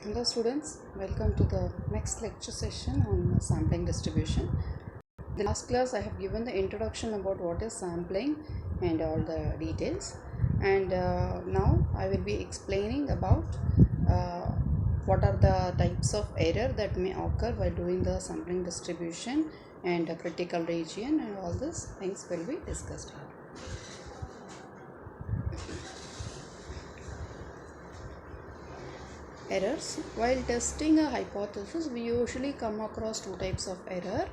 Hello students, welcome to the next lecture session on sampling distribution. In the last class I have given the introduction about what is sampling and all the details, and now I will be explaining about uh, what are the types of error that may occur while doing the sampling distribution and critical region, and all these things will be discussed here. Errors. While testing a hypothesis, we usually come across two types of error.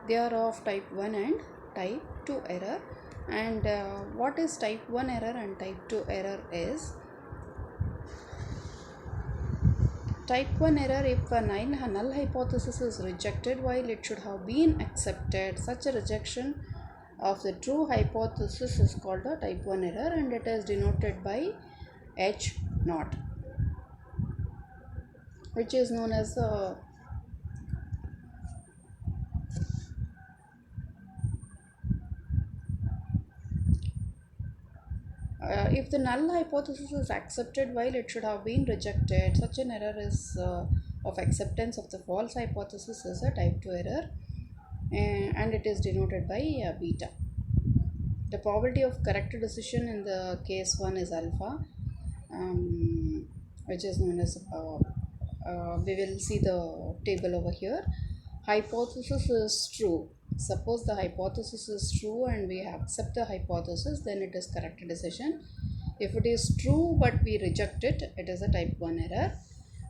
They are of type 1 and type 2 error. And what is type 1 error and type 2 error is, type 1 error, if a null hypothesis is rejected while it should have been accepted, such a rejection of the true hypothesis is called a type 1 error, and it is denoted by H naught, which is known as the if the null hypothesis is accepted while it should have been rejected, such an error is of acceptance of the false hypothesis is a type 2 error, and it is denoted by beta. The probability of correct decision in the case 1 is alpha, which is known as we will see the table over here. Hypothesis is true. Suppose the hypothesis is true and we accept the hypothesis, then it is correct decision. If it is true but we reject it, it is a type 1 error.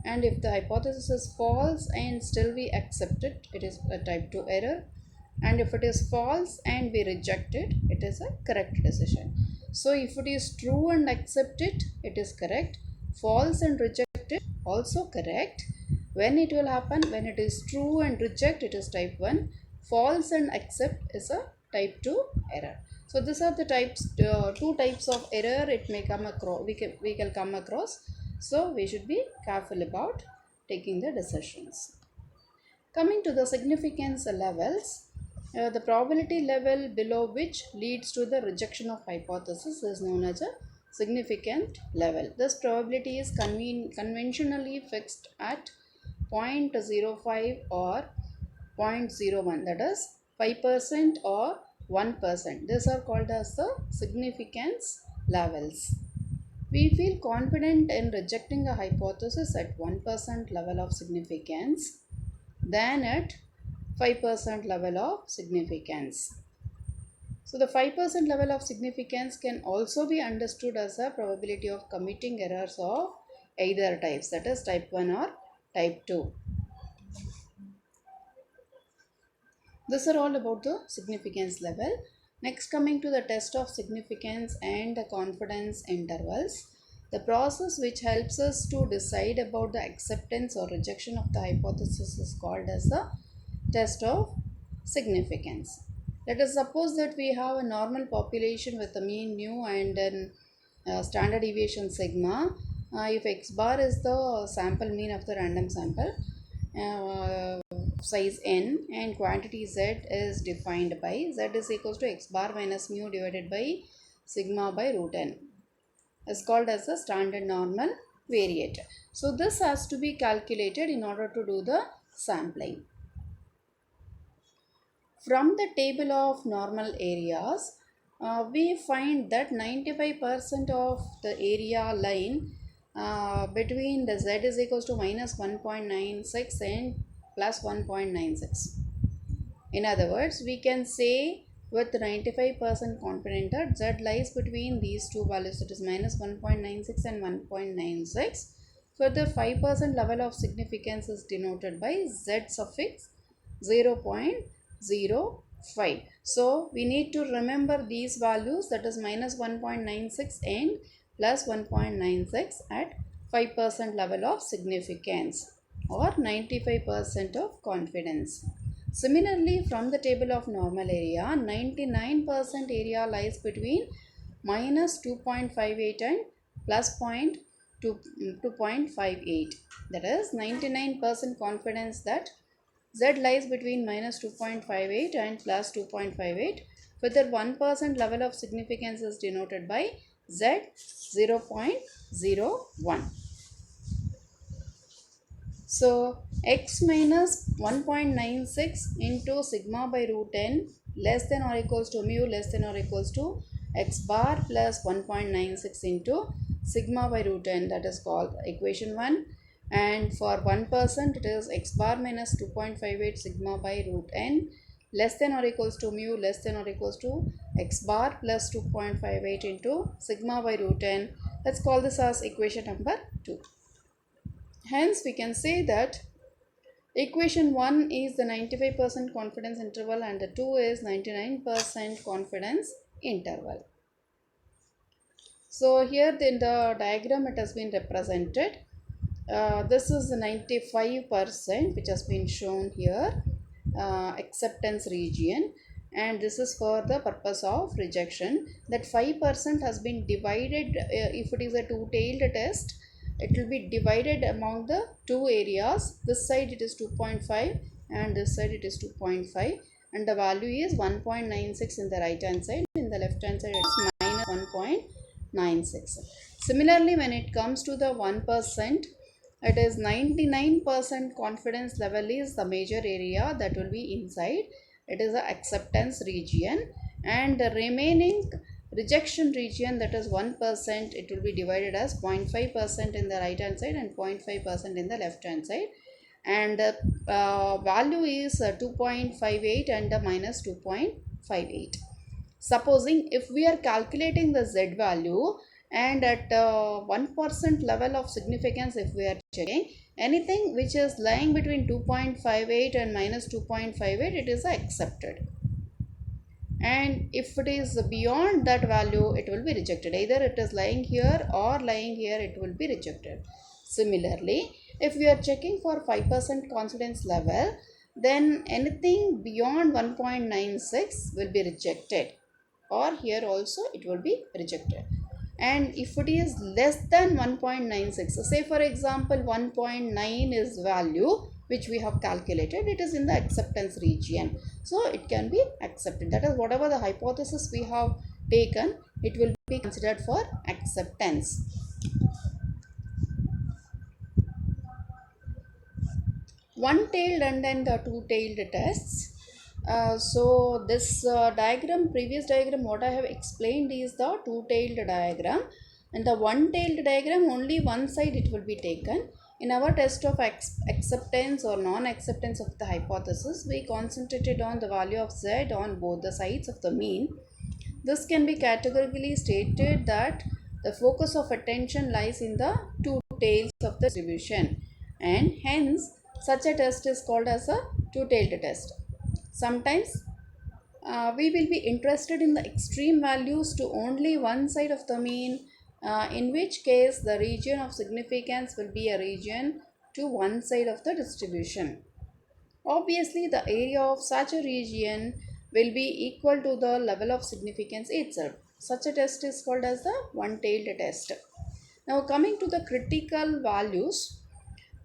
And if the hypothesis is false and still we accept it, it is a type 2 error. And if it is false and we reject it, it is a correct decision. So if it is true and accept it, it is correct. False and reject it, also correct. When it will happen? When it is true and reject, it is type 1. False and accept is a type 2 error. So these are the types, two types of error it may come across. We can come across. So we should be careful about taking the decisions. Coming to the significance levels, the probability level below which leads to the rejection of hypothesis is known as a significant level. This probability is conventionally fixed at 0.05 or 0.01, that is 5% or 1%. These are called as the significance levels. We feel confident in rejecting a hypothesis at 1% level of significance than at 5% level of significance. So the 5% level of significance can also be understood as a probability of committing errors of either types, that is type 1 or type 2. These are all about the significance level. Next, coming to the test of significance and the confidence intervals. The process which helps us to decide about the acceptance or rejection of the hypothesis is called as the test of significance. Let us suppose that we have a normal population with a mean mu and then standard deviation sigma. If x bar is the sample mean of the random sample, size n, and quantity z is defined by z is equals to x bar minus mu divided by sigma by root n, is called as the standard normal variate. So this has to be calculated in order to do the sampling. From the table of normal areas, we find that 95% of the area line between the z is equals to minus 1.96 and plus 1.96. In other words, we can say with 95% confidence that z lies between these two values, that is minus 1.96 and 1.96. Further, 5% level of significance is denoted by z suffix 0.05. So we need to remember these values, that is minus 1.96 and plus 1.96 at 5% level of significance or 95% of confidence. Similarly, from the table of normal area, 99% area lies between minus 2.58 and plus 2.58. That is 99% confidence that z lies between minus 2.58 and plus 2.58. Further, 1% level of significance is denoted by z 0.01. So x minus 1.96 into sigma by root n less than or equals to mu less than or equals to x bar plus 1.96 into sigma by root n, that is called equation 1. And for 1% it is x bar minus 2.58 sigma by root n less than or equals to mu less than or equals to x bar plus 2.58 into sigma by root n. Let's call this as equation number 2. Hence we can say that equation 1 is the 95% confidence interval and the 2 is 99% confidence interval. So here in the diagram it has been represented. This is the 95% which has been shown here, acceptance region, and this is for the purpose of rejection. That 5% has been divided, if it is a two-tailed test, it will be divided among the two areas. This side it is 2.5 and this side it is 2.5, and the value is 1.96 in the right hand side. In the left hand side it is minus 1.96. Similarly, when it comes to the 1%, it is 99% confidence level is the major area that will be inside. It is the acceptance region, and the remaining rejection region, that is 1%, it will be divided as 0.5% in the right hand side and 0.5% in the left hand side, and the value is 2.58 and minus 2.58. Supposing if we are calculating the z value and at 1% level of significance, if we are checking anything which is lying between 2.58 and minus 2.58, it is accepted. And if it is beyond that value, it will be rejected. Either it is lying here or lying here, it will be rejected. Similarly, if we are checking for 5% confidence level, then anything beyond 1.96 will be rejected, or here also it will be rejected. And if it is less than 1.96, say for example 1.9 is value which we have calculated, it is in the acceptance region, so it can be accepted. That is, whatever the hypothesis we have taken, it will be considered for acceptance. One-tailed and then the two-tailed tests. So this previous diagram what I have explained is the two-tailed diagram, and the one-tailed diagram only one side it will be taken. In our test of acceptance or non-acceptance of the hypothesis, we concentrated on the value of z on both the sides of the mean. This can be categorically stated that the focus of attention lies in the two tails of the distribution, and hence such a test is called as a two-tailed test. Sometimes we will be interested in the extreme values to only one side of the mean, in which case the region of significance will be a region to one side of the distribution. Obviously, the area of such a region will be equal to the level of significance itself. Such a test is called as the one-tailed test. Now coming to the critical values,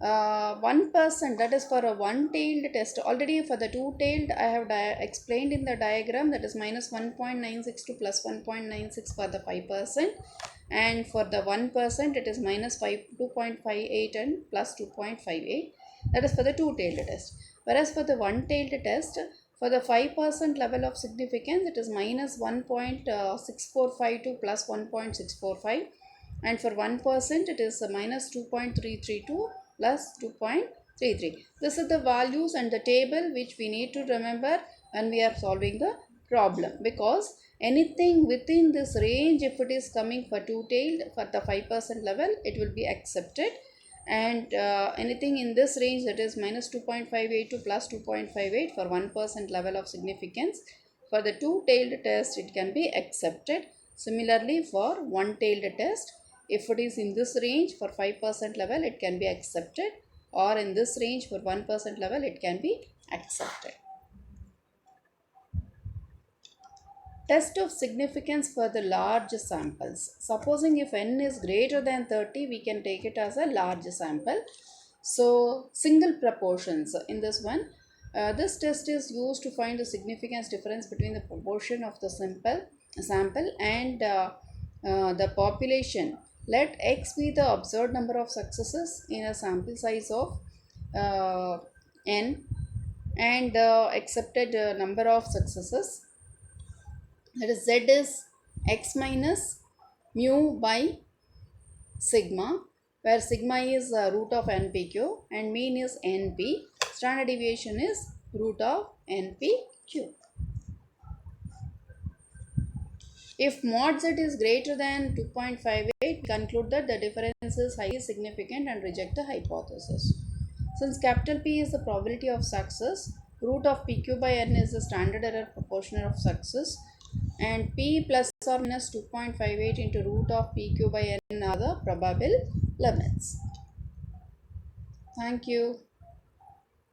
1%, that is for a one-tailed test. Already for the two-tailed I have explained in the diagram, that is minus 1.96 to plus 1.96 for the 5%, and for the 1% it is minus 2.58 and plus 2.58, that is for the two-tailed test. Whereas for the one-tailed test, for the 5% level of significance, it is minus 1.645 to plus 1.645, and for 1% it is minus 2.332 plus 2.33. This is the values and the table which we need to remember when we are solving the problem, because anything within this range, if it is coming for two-tailed for the 5% level, it will be accepted, and anything in this range, that is minus 2.58 to plus 2.58 for 1% level of significance, for the two-tailed test it can be accepted. Similarly, for one-tailed test, if it is in this range for 5% level, it can be accepted, or in this range for 1% level, it can be accepted. Test of significance for the large samples. Supposing if n is greater than 30, we can take it as a large sample. So single proportions in this one, this test is used to find the significance difference between the proportion of the sample and the population. Let x be the observed number of successes in a sample size of n and the accepted number of successes, that is z is x minus mu by sigma, where sigma is root of npq and mean is np, standard deviation is root of npq. If mod z is greater than 2.58, we conclude that the difference is highly significant and reject the hypothesis. Since capital P is the probability of success, root of pq by n is the standard error proportion of success, and p plus or minus 2.58 into root of pq by n are the probable limits. Thank you.